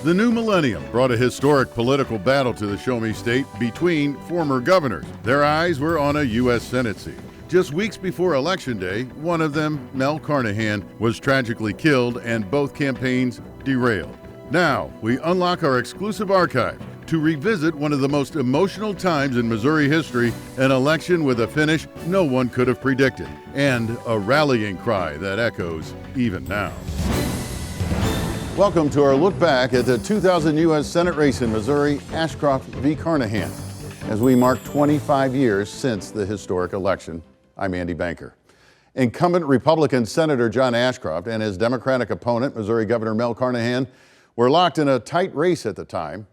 The new millennium brought a historic political battle to the Show Me State between former governors. Their eyes were on a U.S. Senate seat. Just weeks before Election Day, one of them, Mel Carnahan, was tragically killed and both campaigns derailed. Now, we unlock our exclusive archive to revisit one of the most emotional times in Missouri history, an election with a finish no one could have predicted, and a rallying cry that echoes even now. Welcome to our look back at the 2000 U.S. Senate race in Missouri, Ashcroft v. Carnahan. As we mark 25 years since the historic election, I'm Andy Banker. Incumbent Republican Senator John Ashcroft and his Democratic opponent, Missouri Governor Mel Carnahan, were locked in a tight race at the time.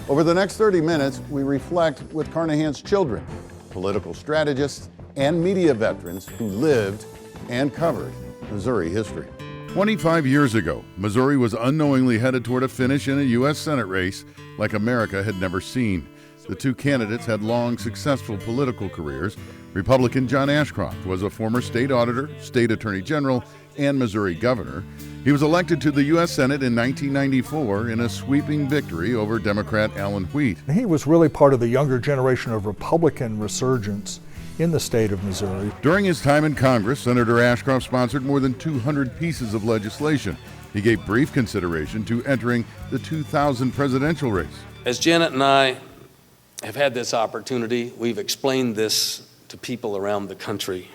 Over the next 30 minutes, we reflect with Carnahan's children, political strategists, and media veterans who lived and covered Missouri history. 25 years ago, Missouri was unknowingly headed toward a finish in a U.S. Senate race like America had never seen. The two candidates had long, successful political careers. Republican John Ashcroft was a former state auditor, state attorney general, and Missouri governor. He was elected to the U.S. Senate in 1994 in a sweeping victory over Democrat Alan Wheat. He was really part of the younger generation of Republican resurgence in the state of Missouri. During his time in Congress, Senator Ashcroft sponsored more than 200 pieces of legislation. He gave brief consideration to entering the 2000 presidential race. As Janet and I have had this opportunity, we've explained this to people around the country.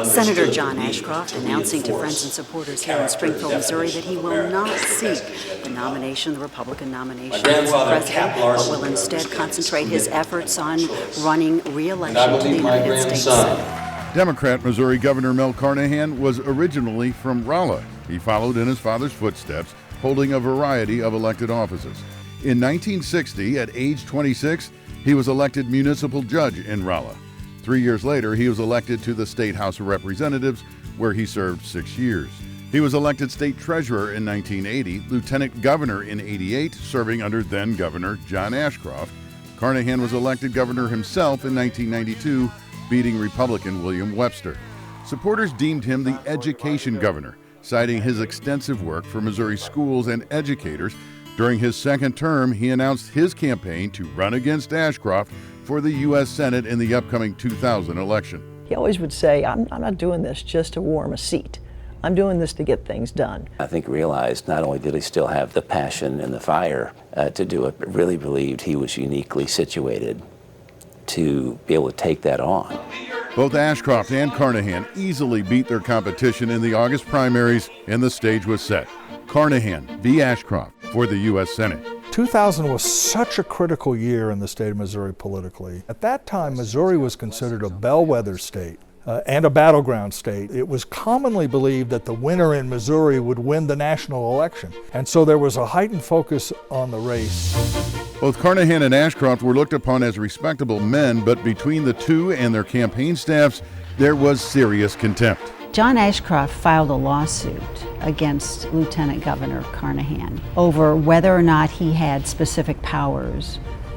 Senator John Ashcroft announcing to friends and supporters here in Springfield, Missouri, that he will not seek the nomination, the Republican nomination as president, but will instead concentrate his efforts on running re-election to the United States Senate. Democrat Missouri Governor Mel Carnahan was originally from Rolla. He followed in his father's footsteps, holding a variety of elected offices. In 1960, at age 26, he was elected municipal judge in Rolla. 3 years later, he was elected to the State House of Representatives, where he served 6 years. He was elected state treasurer in 1980, lieutenant governor in '88, serving under then-Governor John Ashcroft. Carnahan was elected governor himself in 1992, beating Republican William Webster. Supporters deemed him the education governor, citing his extensive work for Missouri schools and educators. During his second term, he announced his campaign to run against Ashcroft for the U.S. Senate in the upcoming 2000 election. He always would say, I'm not doing this just to warm a seat. I'm doing this to get things done. I think realized not only did he still have the passion and the fire to do it, but really believed he was uniquely situated to be able to take that on. Both Ashcroft and Carnahan easily beat their competition in the August primaries, and the stage was set. Carnahan v. Ashcroft for the U.S. Senate. 2000 was such a critical year in the state of Missouri politically. At that time, Missouri was considered a bellwether state and a battleground state. It was commonly believed that the winner in Missouri would win the national election, and so there was a heightened focus on the race. Both Carnahan and Ashcroft were looked upon as respectable men, but between the two and their campaign staffs, there was serious contempt. John Ashcroft filed a lawsuit against Lieutenant Governor Carnahan over whether or not he had specific powers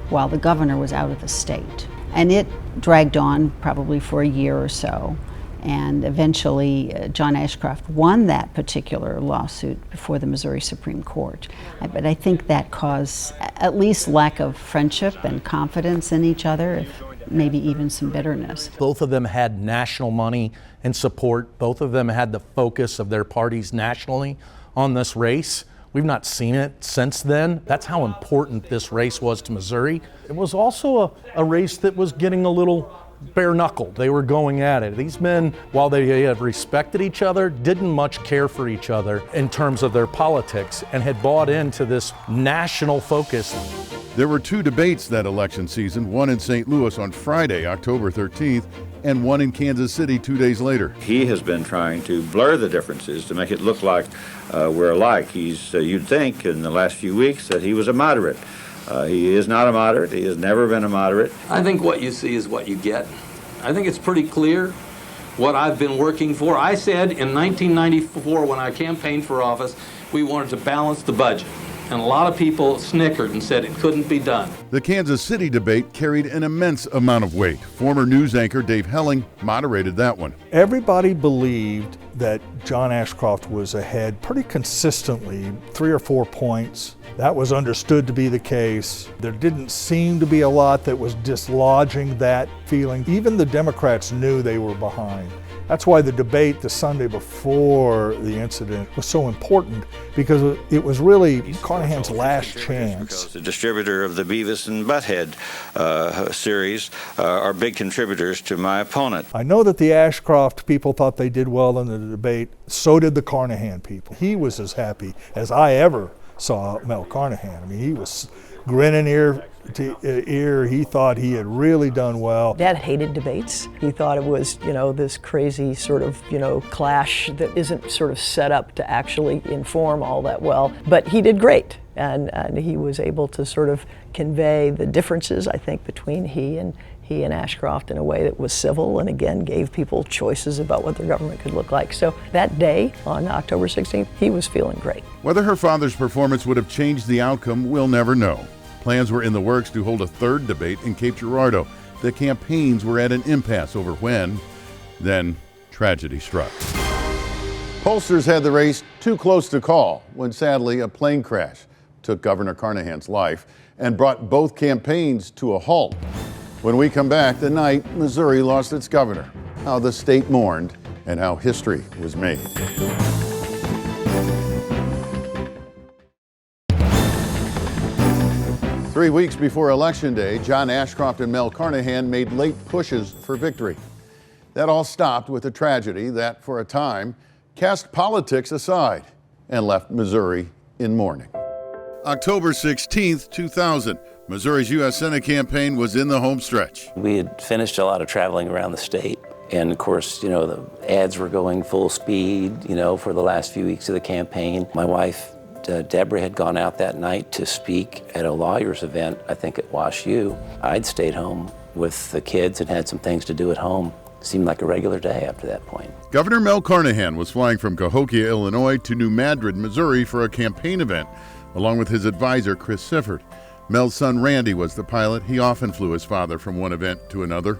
while the governor was out of the state. And it dragged on probably for a year or so. And eventually, John Ashcroft won that particular lawsuit before the Missouri Supreme Court. But I think that caused at least lack of friendship and confidence in each other, if maybe even some bitterness. Both of them had national money and support. Both of them had the focus of their parties nationally on this race. We've not seen it since then. That's how important this race was to Missouri. It was also a race that was getting a little bare-knuckled. They were going at it. These men, while they had respected each other, didn't much care for each other in terms of their politics and had bought into this national focus. There were two debates that election season, one in St. Louis on Friday, October 13th, and one in Kansas City 2 days later. He has been trying to blur the differences to make it look like we're alike. You'd think in the last few weeks that he was a moderate. He is not a moderate. He has never been a moderate. I think what you see is what you get. I think it's pretty clear what I've been working for. I said in 1994 when I campaigned for office, we wanted to balance the budget. And a lot of people snickered and said it couldn't be done. The Kansas City debate carried an immense amount of weight. Former news anchor Dave Helling moderated that one. Everybody believed that John Ashcroft was ahead pretty consistently, 3 or 4 points That was understood to be the case. There didn't seem to be a lot that was dislodging that feeling. Even the Democrats knew they were behind. That's why the debate the Sunday before the incident was so important, because it was really Carnahan's last chance. The distributor of the Beavis and Butthead series are big contributors to my opponent. I know that the Ashcroft people thought they did well in the debate. So did the Carnahan people. He was as happy as I ever saw Mel Carnahan. I mean, he was grinning ear to ear. He thought he had really done well. Dad hated debates. He thought it was, this crazy sort of, clash that isn't sort of set up to actually inform all that well. But he did great, and he was able to sort of convey the differences, I think, between he and Ashcroft in a way that was civil and again gave people choices about what their government could look like. So that day on October 16th, he was feeling great. Whether her father's performance would have changed the outcome, we'll never know. Plans were in the works to hold a third debate in Cape Girardeau. The campaigns were at an impasse over when. Then tragedy struck. Pollsters had the race too close to call when sadly a plane crash took Governor Carnahan's life and brought both campaigns to a halt. When we come back, the night Missouri lost its governor, how the state mourned, and how history was made. Three weeks before Election Day, John Ashcroft and Mel Carnahan made late pushes for victory. That all stopped with a tragedy that, for a time, cast politics aside and left Missouri in mourning. October 16th, 2000. Missouri's U.S. Senate campaign was in the home stretch. We had finished a lot of traveling around the state. And of course, the ads were going full speed, for the last few weeks of the campaign. My wife, Deborah, had gone out that night to speak at a lawyer's event, I think at Wash U. I'd stayed home with the kids and had some things to do at home. Seemed like a regular day after that point. Governor Mel Carnahan was flying from Cahokia, Illinois to New Madrid, Missouri for a campaign event, along with his advisor, Chris Sifford. Mel's son, Randy, was the pilot. He often flew his father from one event to another.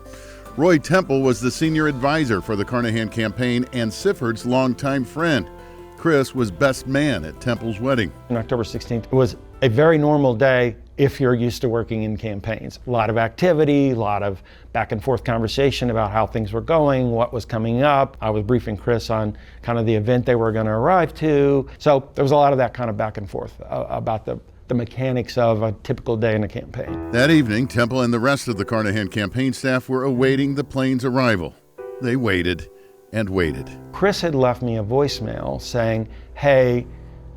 Roy Temple was the senior advisor for the Carnahan campaign and Sifford's longtime friend. Chris was best man at Temple's wedding. On October 16th, it was a very normal day if you're used to working in campaigns. A lot of activity, a lot of back and forth conversation about how things were going, what was coming up. I was briefing Chris on kind of the event they were going to arrive to. So there was a lot of that kind of back and forth about the mechanics of a typical day in a campaign. That evening, Temple and the rest of the Carnahan campaign staff were awaiting the plane's arrival. They waited and waited. Chris had left me a voicemail saying, hey,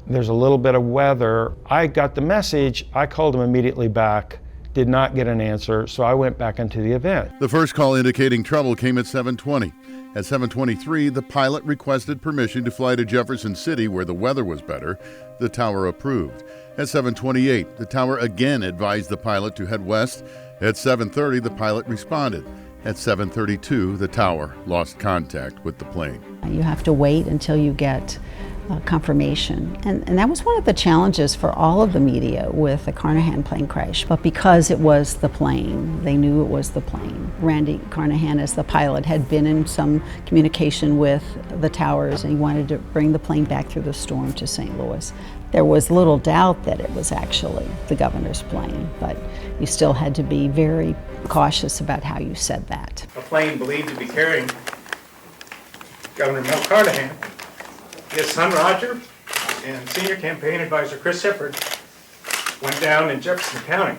there's a little bit of weather. I got the message. I called him immediately back, did not get an answer, so I went back into the event. The first call indicating trouble came at 7:20. At 7:23, the pilot requested permission to fly to Jefferson City where the weather was better. The tower approved. At 7:28, the tower again advised the pilot to head west. At 7:30, the pilot responded. At 7:32, the tower lost contact with the plane. You have to wait until you get confirmation. And that was one of the challenges for all of the media with the Carnahan plane crash. But because it was the plane, they knew it was the plane. Randy Carnahan, as the pilot, had been in some communication with the towers, and he wanted to bring the plane back through the storm to St. Louis. There was little doubt that it was actually the governor's plane, but you still had to be very cautious about how you said that. A plane believed to be carrying Governor Mel Carnahan, his son Roger, and senior campaign advisor Chris Sifford went down in Jefferson County.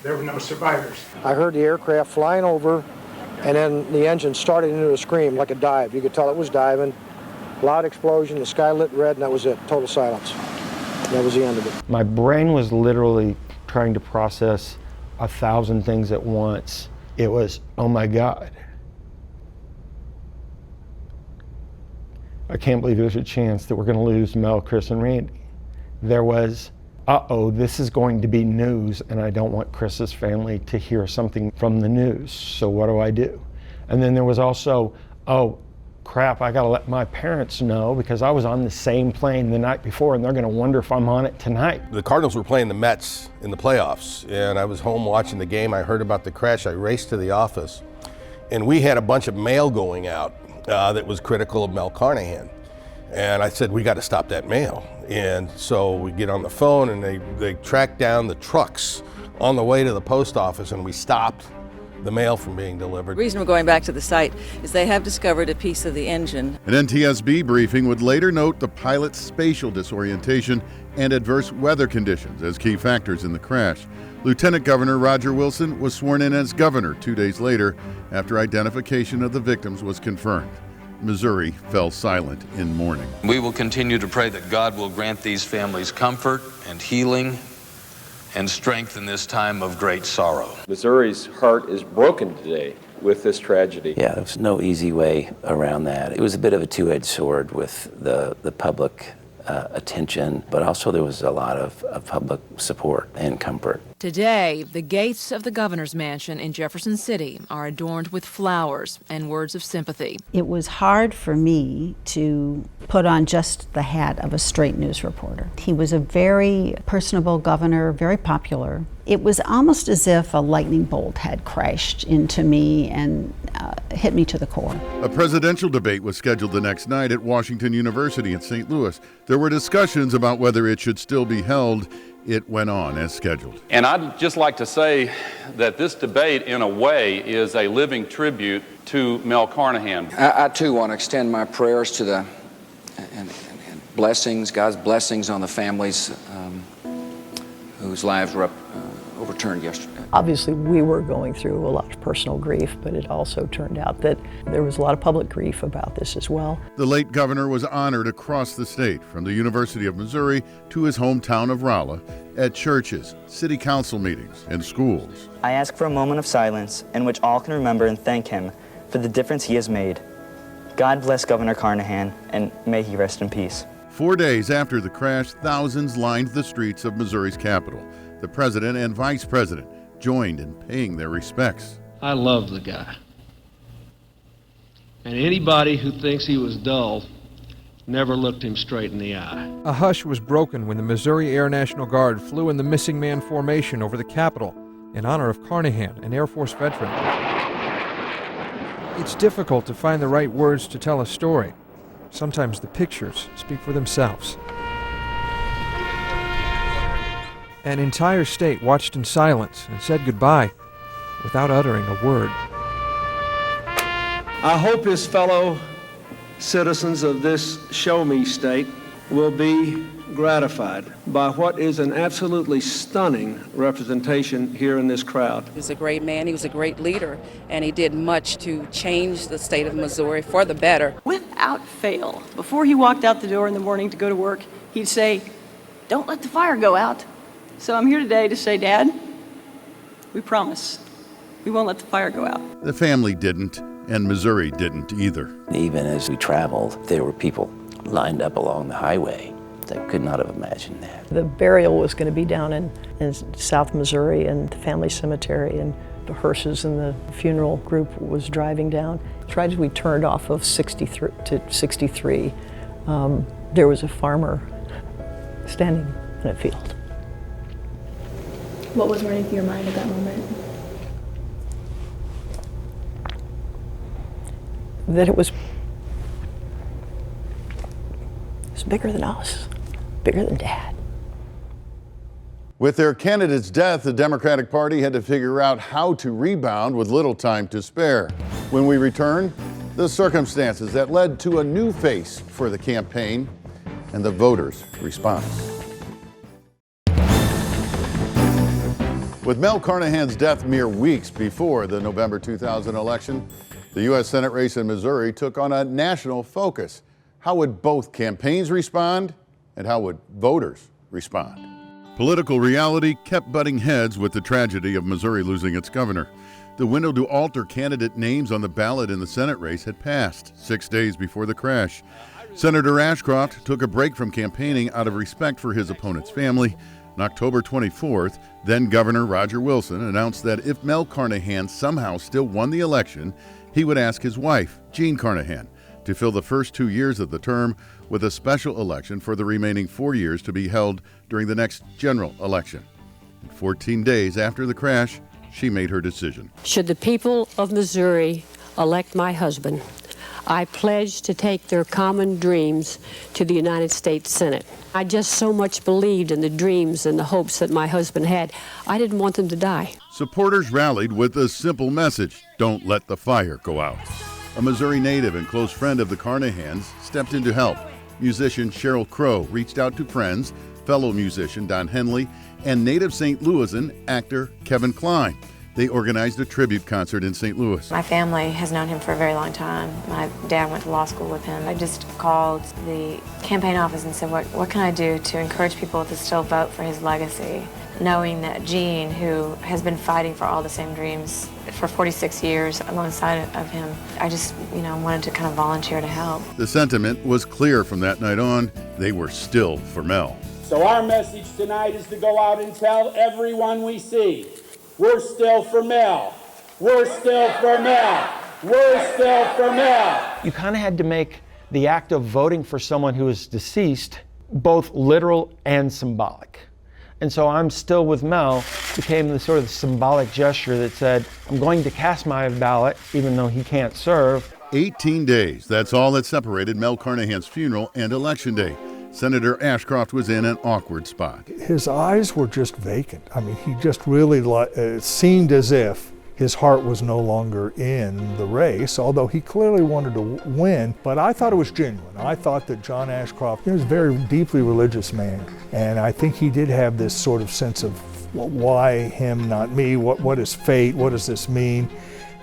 There were no survivors. I heard the aircraft flying over, and then the engine started into a scream like a dive. You could tell it was diving. Loud explosion, the sky lit red, and that was it. Total silence. That was the end of it. My brain was literally trying to process 1,000 things at once. It was, oh my God. I can't believe there's a chance that we're going to lose Mel, Chris, and Randy. There was, uh-oh, this is going to be news, and I don't want Chris's family to hear something from the news, so what do I do? And then there was also, oh, crap, I got to let my parents know because I was on the same plane the night before, and they're going to wonder if I'm on it tonight. The Cardinals were playing the Mets in the playoffs, and I was home watching the game. I heard about the crash. I raced to the office, and we had a bunch of mail going out that was critical of Mel Carnahan. And I said, we got to stop that mail. And so we get on the phone and they track down the trucks on the way to the post office, and we stopped the mail from being delivered. The reason we're going back to the site is they have discovered a piece of the engine. An NTSB briefing would later note the pilot's spatial disorientation and adverse weather conditions as key factors in the crash. Lieutenant Governor Roger Wilson was sworn in as governor 2 days later after identification of the victims was confirmed. Missouri fell silent in mourning. We will continue to pray that God will grant these families comfort and healing and strength in this time of great sorrow. Missouri's heart is broken today with this tragedy. Yeah, there's no easy way around that. It was a bit of a two-edged sword with the public attention, but also there was a lot of public support and comfort. Today, the gates of the governor's mansion in Jefferson City are adorned with flowers and words of sympathy. It was hard for me to put on just the hat of a straight news reporter. He was a very personable governor, very popular. It was almost as if a lightning bolt had crashed into me and hit me to the core. A presidential debate was scheduled the next night at Washington University in St. Louis. There were discussions about whether it should still be held. It went on as scheduled. And I'd just like to say that this debate, in a way, is a living tribute to Mel Carnahan. I too want to extend my prayers to the and blessings, God's blessings on the families whose lives were overturned yesterday. Obviously, we were going through a lot of personal grief, but it also turned out that there was a lot of public grief about this as well. The late governor was honored across the state, from the University of Missouri to his hometown of Rolla, at churches, city council meetings, and schools. I ask for a moment of silence in which all can remember and thank him for the difference he has made. God bless Governor Carnahan, and may he rest in peace. 4 days after the crash, thousands lined the streets of Missouri's capital. The president and vice president joined in paying their respects. I love the guy. And anybody who thinks he was dull never looked him straight in the eye. A hush was broken when the Missouri Air National Guard flew in the missing man formation over the Capitol in honor of Carnahan, an Air Force veteran. It's difficult to find the right words to tell a story. Sometimes the pictures speak for themselves. An entire state watched in silence and said goodbye without uttering a word. I hope his fellow citizens of this show-me state will be gratified by what is an absolutely stunning representation here in this crowd. He was a great man, he was a great leader, and he did much to change the state of Missouri for the better. Without fail, before he walked out the door in the morning to go to work, he'd say, "Don't let the fire go out." So I'm here today to say, Dad, we promise we won't let the fire go out. The family didn't, and Missouri didn't either. Even as we traveled, there were people lined up along the highway that could not have imagined that. The burial was going to be down in South Missouri and the family cemetery, and the hearses and the funeral group was driving down. Right as we turned off of 63 to 63, there was a farmer standing in a field. What was running through your mind at that moment? That it was bigger than us, bigger than Dad. With their candidate's death, the Democratic Party had to figure out how to rebound with little time to spare. When we return, the circumstances that led to a new face for the campaign and the voters' response. With Mel Carnahan's death mere weeks before the November 2000 election, the U.S. Senate race in Missouri took on a national focus. How would both campaigns respond, and how would voters respond? Political reality kept butting heads with the tragedy of Missouri losing its governor. The window to alter candidate names on the ballot in the Senate race had passed 6 days before the crash. Senator Ashcroft took a break from campaigning out of respect for his opponent's family. On October 24th, then Governor Roger Wilson announced that if Mel Carnahan somehow still won the election, he would ask his wife, Jean Carnahan, to fill the first 2 years of the term with a special election for the remaining 4 years to be held during the next general election. 14 days after the crash, she made her decision. Should the people of Missouri elect my husband, I pledge to take their common dreams to the United States Senate. I just so much believed in the dreams and the hopes that my husband had. I didn't want them to die. Supporters rallied with a simple message: don't let the fire go out. A Missouri native and close friend of the Carnahans stepped in to help. Musician Cheryl Crow reached out to friends, fellow musician Don Henley, and native St. Louisan actor Kevin Kline. They organized a tribute concert in St. Louis. My family has known him for a very long time. My dad went to law school with him. I just called the campaign office and said, what can I do to encourage people to still vote for his legacy? Knowing that Gene, who has been fighting for all the same dreams for 46 years alongside of him, I just, wanted to kind of volunteer to help. The sentiment was clear from that night on. They were still for Mel. So our message tonight is to go out and tell everyone we see, we're still for Mel. We're still for Mel. We're still for Mel. You kind of had to make the act of voting for someone who is deceased both literal and symbolic. And so I'm still with Mel became the sort of symbolic gesture that said, I'm going to cast my ballot even though he can't serve. 18 days, that's all that separated Mel Carnahan's funeral and Election Day. Senator Ashcroft was in an awkward spot. His eyes were just vacant. I mean, he just really it seemed as if his heart was no longer in the race, although he clearly wanted to win. But I thought it was genuine. I thought that John Ashcroft was a very deeply religious man, and I think he did have this sort of sense of why him, not me? What is fate? What does this mean?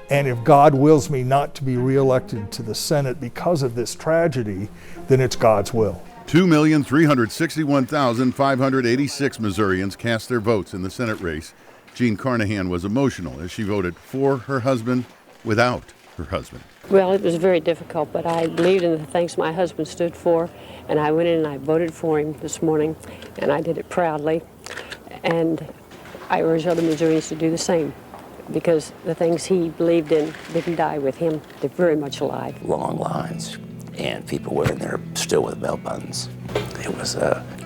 And if God wills me not to be reelected to the Senate because of this tragedy, then it's God's will. 2,361,586 Missourians cast their votes in the Senate race. Jean Carnahan was emotional as she voted for her husband without her husband. Well, it was very difficult, but I believed in the things my husband stood for, and I went in and I voted for him this morning, and I did it proudly. And I urge other Missourians to do the same, because the things he believed in didn't die with him. They're very much alive. Long lines and people wearing their Still With Mel buttons. It was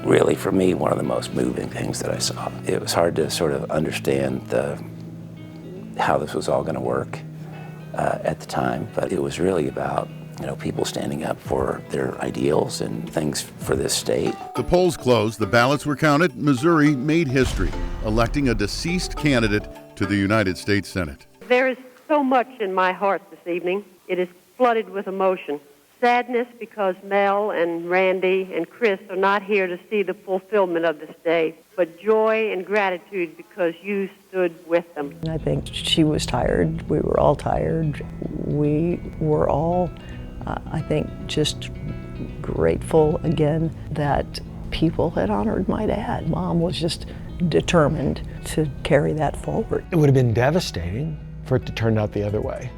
really, for me, one of the most moving things that I saw. It was hard to sort of understand how this was all going to work at the time, but it was really about people standing up for their ideals and things for this state. The polls closed, the ballots were counted. Missouri made history, electing a deceased candidate to the United States Senate. There is so much in my heart this evening. It is flooded with emotion. Sadness because Mel and Randy and Chris are not here to see the fulfillment of this day, but joy and gratitude because you stood with them. I think she was tired. We were all tired. We were all, I think, just grateful again that people had honored my dad. Mom was just determined to carry that forward. It would have been devastating for it to turn out the other way,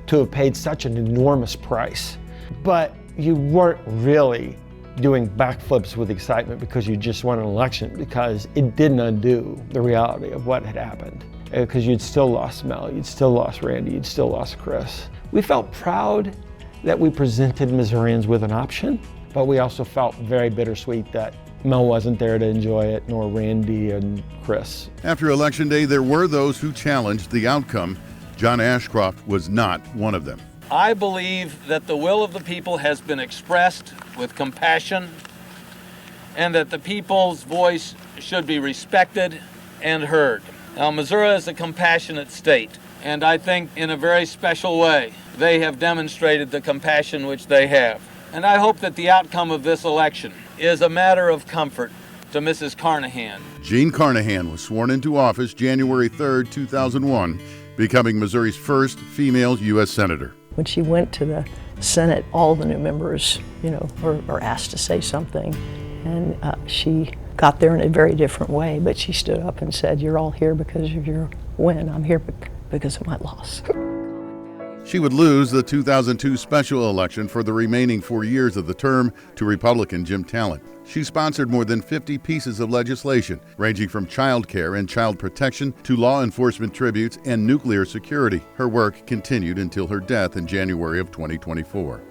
to have paid such an enormous price. But you weren't really doing backflips with excitement because you just won an election, because it didn't undo the reality of what had happened. Because you'd still lost Mel, you'd still lost Randy, you'd still lost Chris. We felt proud that we presented Missourians with an option, but we also felt very bittersweet that Mel wasn't there to enjoy it, nor Randy and Chris. After Election Day, there were those who challenged the outcome. John Ashcroft was not one of them. I believe that the will of the people has been expressed with compassion and that the people's voice should be respected and heard. Now, Missouri is a compassionate state, and I think in a very special way they have demonstrated the compassion which they have. And I hope that the outcome of this election is a matter of comfort to Mrs. Carnahan. Jean Carnahan was sworn into office January 3rd, 2001, becoming Missouri's first female U.S. Senator. When she went to the Senate, all the new members, were asked to say something, and she got there in a very different way, but she stood up and said, "You're all here because of your win. I'm here because of my loss." She would lose the 2002 special election for the remaining 4 years of the term to Republican Jim Talent. She sponsored more than 50 pieces of legislation, ranging from child care and child protection to law enforcement tributes and nuclear security. Her work continued until her death in January of 2024.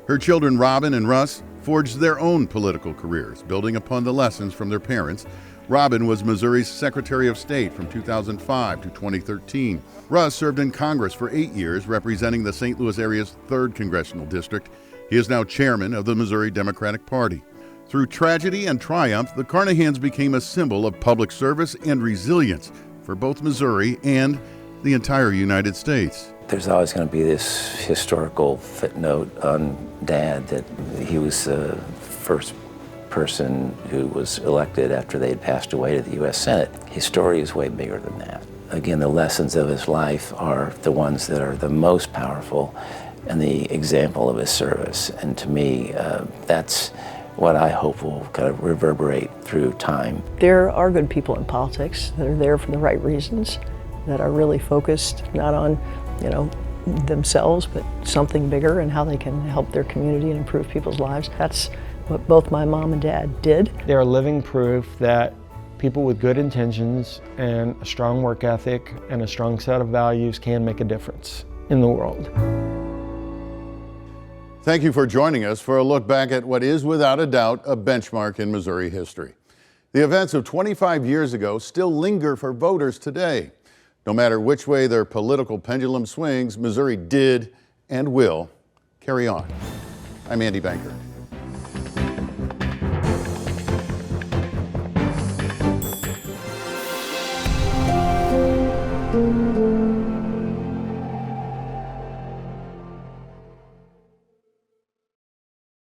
Her children, Robin and Russ, forged their own political careers, building upon the lessons from their parents, Robin was Missouri's Secretary of State from 2005 to 2013. Russ served in Congress for 8 years, representing the St. Louis area's 3rd Congressional District. He is now chairman of the Missouri Democratic Party. Through tragedy and triumph, the Carnahans became a symbol of public service and resilience for both Missouri and the entire United States. There's always going to be this historical footnote on Dad that he was the first person who was elected after they had passed away to the U.S. Senate. His story is way bigger than that. Again, the lessons of his life are the ones that are the most powerful and the example of his service. And to me, that's what I hope will kind of reverberate through time. There are good people in politics that are there for the right reasons, that are really focused not on, themselves, but something bigger and how they can help their community and improve people's lives. That's what both my mom and dad did. They're living proof that people with good intentions and a strong work ethic and a strong set of values can make a difference in the world. Thank you for joining us for a look back at what is, without a doubt, a benchmark in Missouri history. The events of 25 years ago still linger for voters today. No matter which way their political pendulum swings, Missouri did and will carry on. I'm Andy Banker. Thank you.